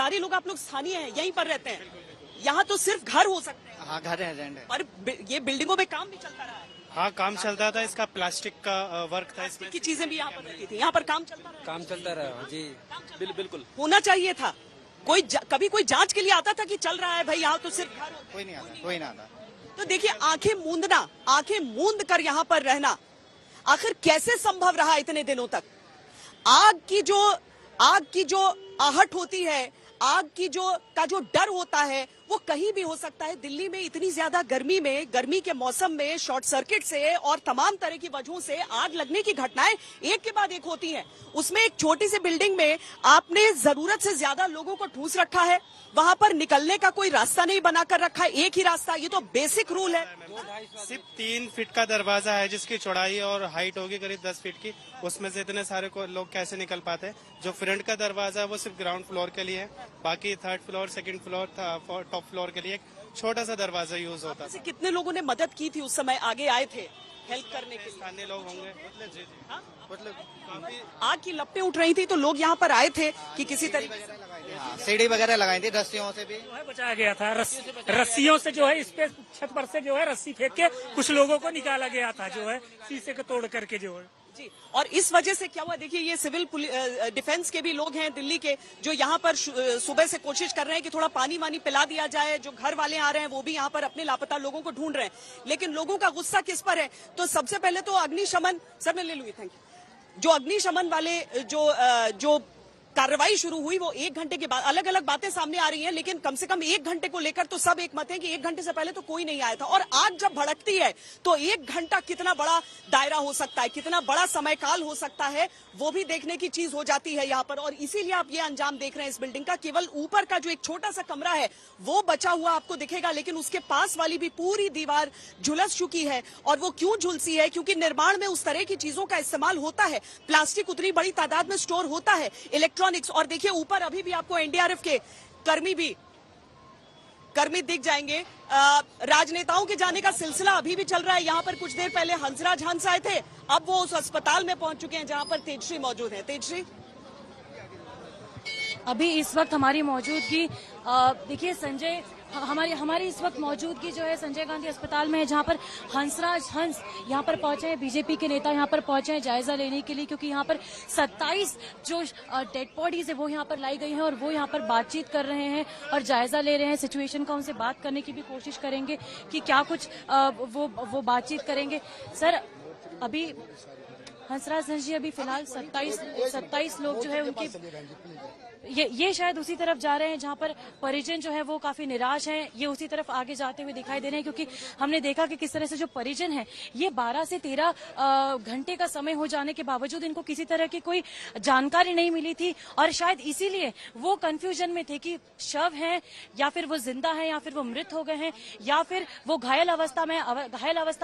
सारे लोग आप लोग स्थानीय हैं, यहीं पर रहते हैं? यहाँ तो सिर्फ घर हो सकते हैं। हाँ, घर है, रेंट है। पर ये बिल्डिंगों में काम भी चलता रहा है। हाँ, काम चलता था, इसका प्लास्टिक का वर्क था, इसमें की चीजें भी यहाँ पर रहती थी, यहाँ पर काम चलता रहा। काम चलता रहा जी, बिल्कुल होना चाहिए था। कभी कोई जांच के लिए आता था कि चल रहा है भाई यहाँ तो सिर्फ घर होते? कोई नहीं आता, कोई ना आता। तो देखिए, आंखें मूंद कर यहाँ पर रहना आखिर कैसे संभव रहा इतने दिनों तक? आग की जो आहट होती है, आग की जो डर होता है, वो कहीं भी हो सकता है। दिल्ली में इतनी ज्यादा गर्मी के मौसम में शॉर्ट सर्किट से और तमाम तरह की वजहों से आग लगने की घटनाएं एक के बाद एक होती हैं। उसमें एक छोटी सी बिल्डिंग में आपने जरूरत से ज्यादा लोगों को ठूंस रखा है, वहां पर निकलने का कोई रास्ता नहीं बनाकर रखा है, एक ही रास्ता, ये तो बेसिक रूल है। सिर्फ 3 फीट का दरवाजा है जिसकी चौड़ाई और हाइट होगी करीब 10 फीट की। उसमें से इतने सारे लोग कैसे निकल पाते हैं? जो फ्रंट का दरवाजा है वो सिर्फ ग्राउंड फ्लोर के लिए है, बाकी 3rd floor, 2nd floor, top floor के लिए एक छोटा सा दरवाजा यूज होता था। कितने लोगों ने मदद की थी उस समय, आगे आए थे हेल्प करने के? स्थानीय लोग होंगे, मतलब आग की लपटें उठ रही थी तो लोग यहाँ पर आए थे कि किसी तरीके से सीढ़ी वगैरह लगाई थी, रस्सियों से भी बचाया गया था। रस्सियों से जो है इस पे छत पर से जो है रस्सी फेंक के कुछ लोगों को निकाला गया था, जो है शीशे को तोड़ करके जो है जी। और इस वजह से क्या हुआ, देखिए ये सिविल डिफेंस के भी लोग हैं दिल्ली के, जो यहाँ पर सुबह से कोशिश कर रहे हैं कि थोड़ा पानी वानी पिला दिया जाए। जो घर वाले आ रहे हैं वो भी यहाँ पर अपने लापता लोगों को ढूंढ रहे हैं। लेकिन लोगों का गुस्सा किस पर है? तो सबसे पहले तो अग्निशमन, सर मैं ले लूंगी, थैंक यू। जो अग्निशमन वाले जो कार्रवाई शुरू हुई वो 1 घंटे के बाद, अलग अलग बातें सामने आ रही हैं, लेकिन कम से कम 1 घंटे को लेकर तो सब एक मत है कि 1 घंटे से पहले तो कोई नहीं आया था। और आग जब भड़कती है तो 1 घंटा कितना बड़ा दायरा हो सकता है, कितना बड़ा समय काल हो सकता है, वो भी देखने की चीज हो जाती है यहाँ पर। और इसीलिए आप ये अंजाम देख रहे हैं इस बिल्डिंग का। केवल ऊपर का जो एक छोटा सा कमरा है वो बचा हुआ आपको दिखेगा, लेकिन उसके पास वाली भी पूरी दीवार झुलस चुकी है। और वो क्यों झुलसी है? क्योंकि निर्माण में उस तरह की चीजों का इस्तेमाल होता है, प्लास्टिक उतनी बड़ी तादाद में स्टोर होता है, इलेक्ट्रॉनिक्स। और देखिए ऊपर अभी भी आपको एनडीआरएफ के कर्मी दिख जाएंगे। राजनेताओं के जाने का सिलसिला अभी भी चल रहा है। यहाँ पर कुछ देर पहले हंसराज हंस आए थे, अब वो उस अस्पताल में पहुंच चुके हैं जहां पर तेजश्री मौजूद है। तेजश्री, अभी इस वक्त हमारी मौजूदगी देखिए संजय, हमारी इस वक्त मौजूदगी जो है संजय गांधी अस्पताल में है, जहां पर हंसराज हंस यहाँ पर पहुंचे हैं, बीजेपी के नेता यहाँ पर पहुंचे हैं जायजा लेने के लिए, क्योंकि यहाँ पर 27 जो डेड बॉडीज है वो यहाँ पर लाई गई हैं और वो यहाँ पर बातचीत कर रहे हैं और जायजा ले रहे हैं सिचुएशन का। उनसे बात करने की भी कोशिश करेंगे कि क्या कुछ वो बातचीत करेंगे। सर, अभी हंसराज हंस जी, अभी फिलहाल 27 लोग जो है उनकी ये शायद उसी तरफ जा रहे हैं जहां पर परिजन जो है वो काफी निराश हैं। ये उसी तरफ आगे जाते हुए दिखाई दे रहे हैं, क्योंकि हमने देखा कि किस तरह से जो परिजन हैं, ये 12 से 13 घंटे का समय हो जाने के बावजूद इनको किसी तरह की कोई जानकारी नहीं मिली थी। और शायद इसीलिए वो कंफ्यूजन में थे कि शव हैं या फिर वो जिंदा है या फिर वो मृत हो गए हैं या फिर वो घायल अवस्था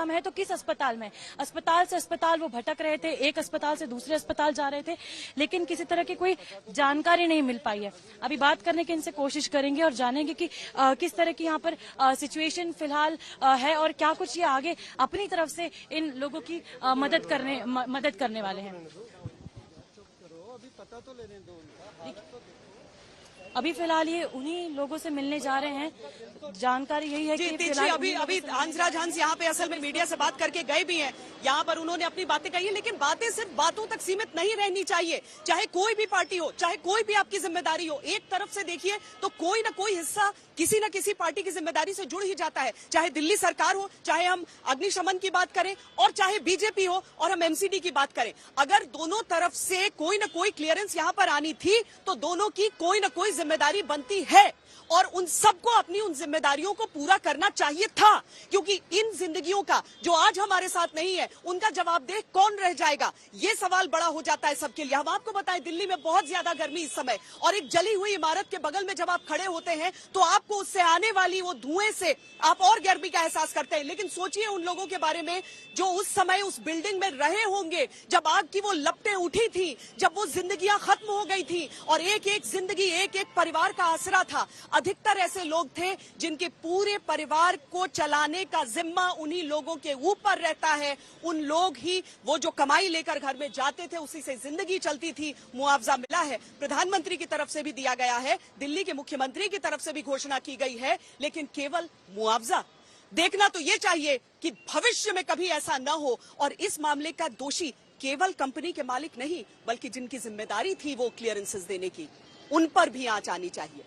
में है तो किस अस्पताल में। अस्पताल से अस्पताल वो भटक रहे थे, एक अस्पताल से दूसरे अस्पताल जा रहे थे, लेकिन किसी तरह की कोई जानकारी नहीं मिल पाई है। अभी बात करने की इनसे कोशिश करेंगे और जानेंगे कि किस तरह की यहाँ पर सिचुएशन फिलहाल है और क्या कुछ ये आगे अपनी तरफ से इन लोगों की मदद करने वाले हैं। अभी फिलहाल ये उन्हीं लोगों से मिलने जा रहे हैं। जानकारी यही है कि अभी हंसराज हंस यहाँ पे असल में मीडिया से बात करके गए भी हैं। यहाँ पर उन्होंने अपनी बातें कही है, लेकिन बातें सिर्फ बातों तक सीमित नहीं रहनी चाहिए। चाहे कोई भी पार्टी हो, चाहे कोई भी आपकी जिम्मेदारी हो, एक तरफ से देखिए तो कोई ना कोई हिस्सा किसी न किसी पार्टी की जिम्मेदारी से जुड़ ही जाता है। चाहे दिल्ली सरकार हो, चाहे हम अग्निशमन की बात करें और चाहे बीजेपी हो और हम एमसीडी की बात करें, अगर दोनों तरफ से कोई न कोई क्लियरेंस यहाँ पर आनी थी तो दोनों की कोई न कोई जिम्मेदारी बनती है और उन सबको अपनी उन जिम्मेदारियों को पूरा करना चाहिए था। क्योंकि इन जिंदगियों का जो आज हमारे साथ नहीं है, उनका जवाबदेह कौन रह जाएगा, ये सवाल बड़ा हो जाता है सबके लिए। हम आपको बताएं, दिल्ली में बहुत ज्यादा गर्मी इस समय, और एक जली हुई इमारत के बगल में जब आप खड़े होते हैं तो आपको उससे आने वाली वो धुएं से आप और गर्मी का एहसास करते हैं। लेकिन सोचिए उन लोगों के बारे में जो उस समय उस बिल्डिंग में रहे होंगे जब आग की वो लपटें उठी थी, जब वो जिंदगियां खत्म हो गई थी और एक एक जिंदगी, एक एक परिवार का आसरा था। अधिकतर ऐसे लोग थे जिनके पूरे परिवार को चलाने का जिम्मा उन्हीं लोगों के ऊपर रहता है। उन लोग ही वो जो कमाई लेकर घर में जाते थे, उसी से जिंदगी चलती थी। मुआवजा मिला है, प्रधानमंत्री की तरफ से भी दिया गया है, दिल्ली के मुख्यमंत्री की तरफ से भी घोषणा की गई है, लेकिन केवल मुआवजा। देखना तो ये चाहिए कि भविष्य में कभी ऐसा न हो और इस मामले का दोषी केवल कंपनी के मालिक नहीं, बल्कि जिनकी जिम्मेदारी थी वो क्लियरेंसेस देने की, उन पर भी आंच आनी चाहिए।